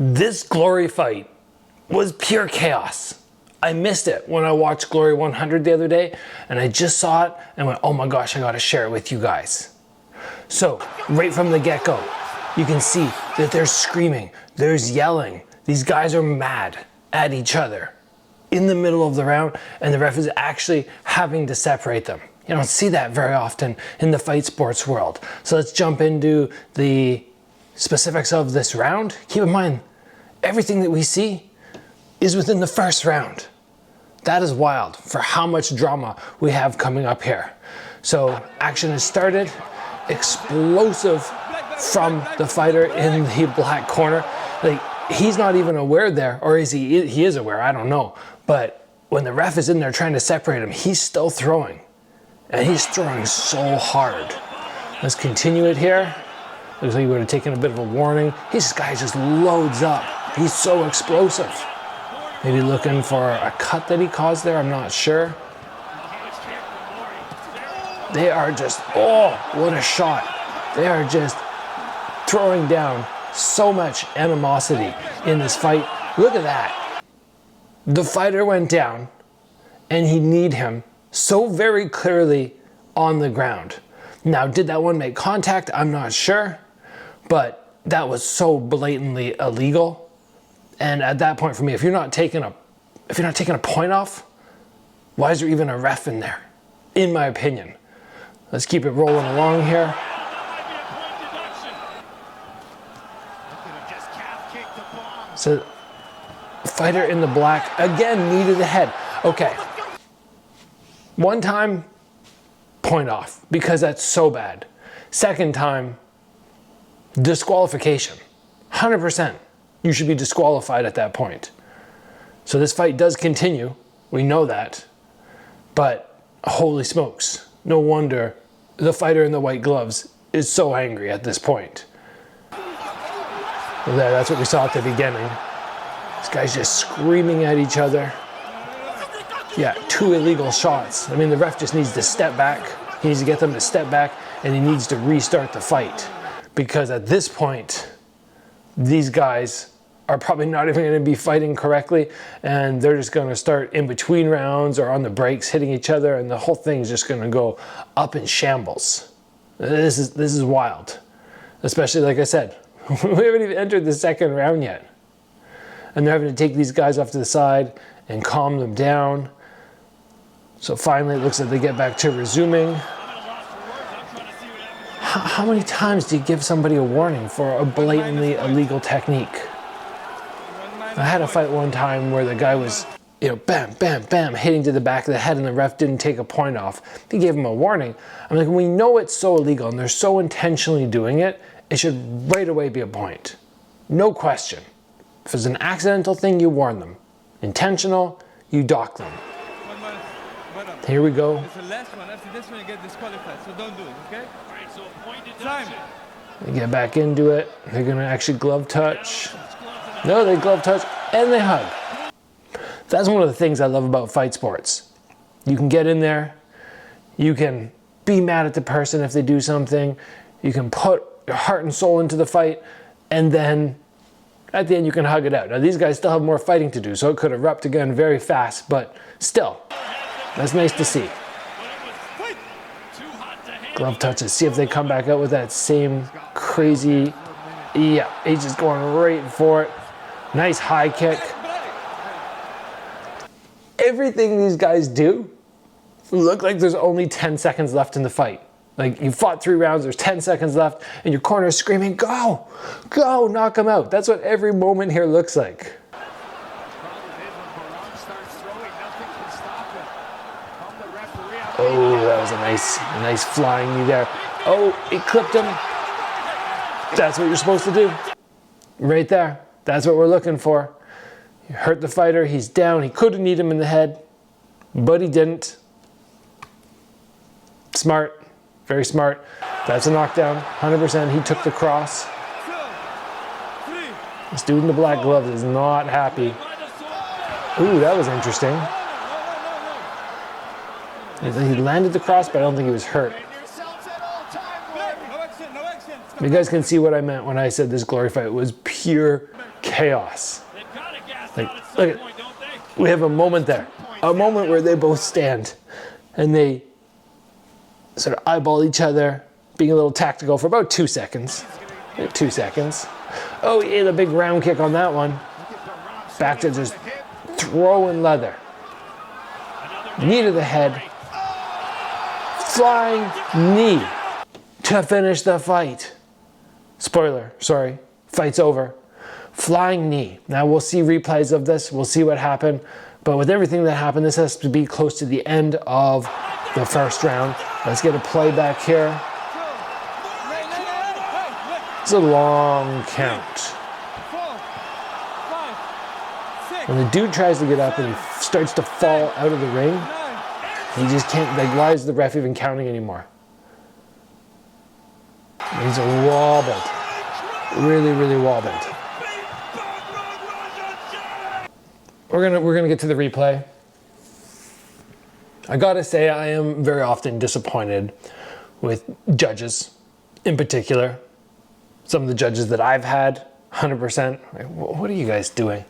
This Glory fight was pure chaos. I missed it when I watched Glory 100 the other day, and I just saw it and went, oh my gosh, I gotta share it with you guys. So, right from the get-go, you can see that there's screaming, there's yelling. These guys are mad at each other in the middle of the round, and the ref is actually having to separate them. You don't see that very often in the fight sports world. So let's jump into the specifics of this round. Keep in mind, everything that we see is within the first round. That is wild for how much drama we have coming up here. So action has started, explosive from the fighter in the black corner. Like, he's not even aware there, or is he is aware, I don't know. But when the ref is in there trying to separate him, he's still throwing. And he's throwing so hard. Let's continue it here. Looks like he would have taken a bit of a warning. This guy just loads up. He's so explosive. Maybe looking for a cut that he caused there, I'm not sure. They are just, oh, what a shot. They are just throwing down so much animosity in this fight. Look at that. The fighter went down, and he kneed him so very clearly on the ground. Now, did that one make contact? I'm not sure, but that was so blatantly illegal. And at that point for me, if you're not taking a point off, why is there even a ref in there? In my opinion. Let's keep it rolling along here. So, fighter in the black again needed the head. Okay. One time, point off, because that's so bad. Second time, disqualification. 100%. You should be disqualified at that point. So this fight does continue. We know that. But holy smokes. No wonder the fighter in the white gloves is so angry at this point. Well, that's what we saw at the beginning. These guys just screaming at each other. Yeah, 2 illegal shots. I mean, the ref just needs to step back. He needs to get them to step back, and he needs to restart the fight. Because at this point, these guys are probably not even going to be fighting correctly, and they're just going to start in between rounds or on the breaks hitting each other, and the whole thing's just going to go up in shambles. This is wild. Especially, like I said, we haven't even entered the second round yet. And they're having to take these guys off to the side and calm them down. So finally, it looks like they get back to resuming. How many times do you give somebody a warning for a blatantly illegal technique? I had a fight one time where the guy was, bam, bam, bam, hitting to the back of the head, and the ref didn't take a point off. He gave him a warning. I'm like, we know it's so illegal and they're so intentionally doing it, it should right away be a point. No question. If it's an accidental thing, you warn them. Intentional, you dock them. Here we go. It's the last one. After this one, you get disqualified. So don't do it, okay? Alright, so point deduction. They get back into it. They're gonna actually glove touch. No, they glove touch and they hug. That's one of the things I love about fight sports. You can get in there. You can be mad at the person if they do something. You can put your heart and soul into the fight, and then at the end you can hug it out. Now these guys still have more fighting to do, so it could erupt again very fast, but still, that's nice to see. Glove touches, see if they come back out with that same crazy, yeah, he's just going right for it. Nice high kick. Everything these guys do look like there's only 10 seconds left in the fight. Like, you fought 3 rounds, there's 10 seconds left, and your corner is screaming, go, go, knock him out. That's what every moment here looks like. Oh, that was a nice flying knee there. Oh, he clipped him. That's what you're supposed to do. Right there. That's what we're looking for. You hurt the fighter, he's down. He could have kneed him in the head, but he didn't. Smart. Very smart. That's a knockdown, 100%. He took the cross. This dude in the black gloves is not happy. Ooh, that was interesting. He landed the cross, but I don't think he was hurt. You guys can see what I meant when I said this Glory fight was pure chaos. Like, look at, we have a moment there. A moment where they both stand and they sort of eyeball each other, being a little tactical for about 2 seconds. 2 seconds. Oh yeah, the big round kick on that one. Back to just throwing leather. Knee to the head. Flying knee to finish the fight. Spoiler, sorry, fight's over. Flying knee. Now we'll see replays of this, we'll see what happened, but with everything that happened, this has to be close to the end of the first round. Let's get a play back here. It's a long count. When the dude tries to get up and he starts to fall out of the ring, he just can't, like, why is the ref even counting anymore? He's wobbled. Really, really wobbled. We're gonna get to the replay. I gotta say, I am very often disappointed with judges, in particular. Some of the judges that I've had, 100%. Like, what are you guys doing?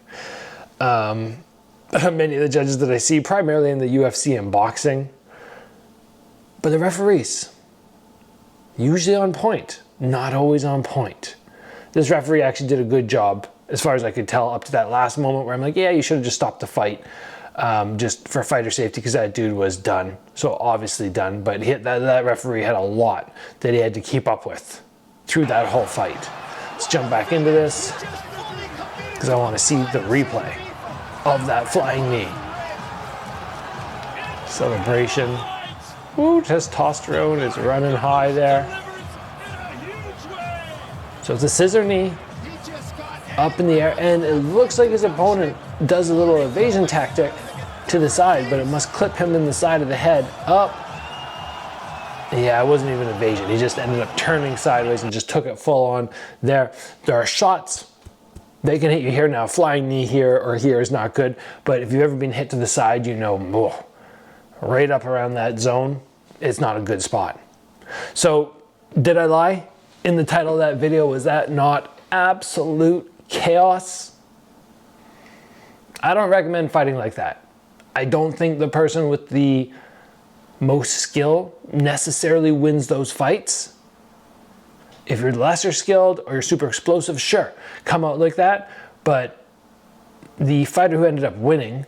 Many of the judges that I see, primarily in the UFC and boxing. But the referees, usually on point, not always on point. This referee actually did a good job, as far as I could tell, up to that last moment where I'm like, yeah, you should have just stopped the fight, just for fighter safety, because that dude was done. So obviously done, but that referee had a lot that he had to keep up with through that whole fight. Let's jump back into this, because I want to see the replay of that flying knee. Celebration. Ooh, testosterone is running high there. So it's a scissor knee up in the air, and it looks like his opponent does a little evasion tactic to the side, but it must clip him in the side of the head. Up. Yeah, it wasn't even evasion. He just ended up turning sideways and just took it full on there. There are shots. They can hit you here now. Flying knee here or here is not good, but if you've ever been hit to the side, you know, oh, right up around that zone, it's not a good spot. So, did I lie? In the title of that video, was that not absolute chaos? I don't recommend fighting like that. I don't think the person with the most skill necessarily wins those fights. If you're lesser skilled or you're super explosive, sure, come out like that. But the fighter who ended up winning,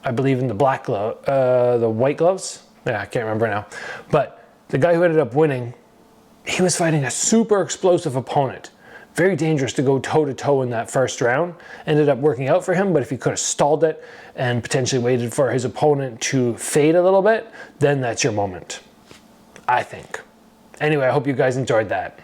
I believe in the black glove, the white gloves? Yeah, I can't remember now. But the guy who ended up winning, he was fighting a super explosive opponent. Very dangerous to go toe-to-toe in that first round. Ended up working out for him, but if he could have stalled it and potentially waited for his opponent to fade a little bit, then that's your moment, I think. Anyway, I hope you guys enjoyed that.